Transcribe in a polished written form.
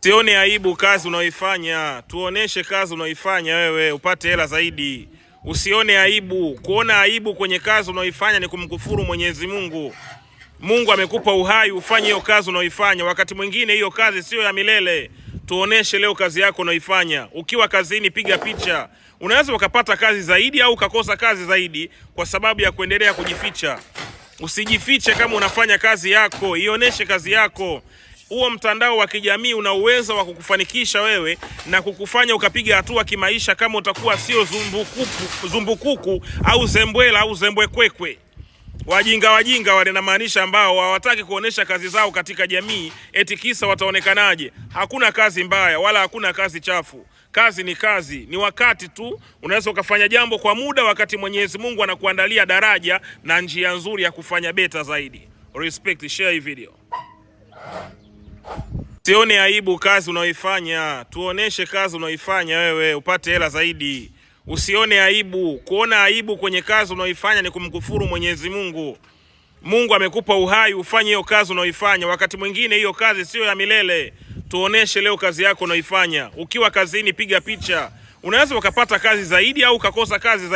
Sione aibu kazi unaoifanya, tuoneshe kazi unaoifanya wewe upate hela zaidi. Usione aibu. Kuona aibu kwenye kazi unaoifanya ni kumkufuru Mwenyezi Mungu. Mungu amekupa uhai ufanye hiyo kazi unaoifanya. Wakati mwingine hiyo kazi sio ya milele. Tuoneshe leo kazi yako unaoifanya. Ukiwa kazini piga picha. Unaweza ukapata kazi zaidi au ukakosa kazi zaidi kwa sababu ya kuendelea kujificha. Usijifiche kama unafanya kazi yako, ioneshe kazi yako. Huo mtandao wa kijamii una uwezo wa kukufanikisha wewe na kukufanya ukapiga hatua kimaisha kama utakuwa sio zumbukuku au zembwela au zembwekwekwe. Wajinga wale namaanisha ambao hawataki kuonesha kazi zao katika jamii eti kisa wataonekanaje. Hakuna kazi mbaya wala hakuna kazi chafu. Kazi ni kazi, ni wakati tu unaweza ukafanya jambo kwa muda wakati Mwenyezi Mungu anakuandalia daraja na njia nzuri ya kufanya beta zaidi. Respect, share hii video. Sione aibu kazi unaoifanya, tuoneshe kazi unaoifanya wewe upate hela zaidi. Usione aibu. Kuona aibu kwenye kazi unaoifanya ni kumkufuru Mwenyezi Mungu. Mungu amekupa uhai ufanye hiyo kazi unaoifanya. Wakati mwingine hiyo kazi sio ya milele. Tuoneshe leo kazi yako unaoifanya. Ukiwa kazini piga picha. Unaweza ukapata kazi zaidi au ukakosa kazi zaidi.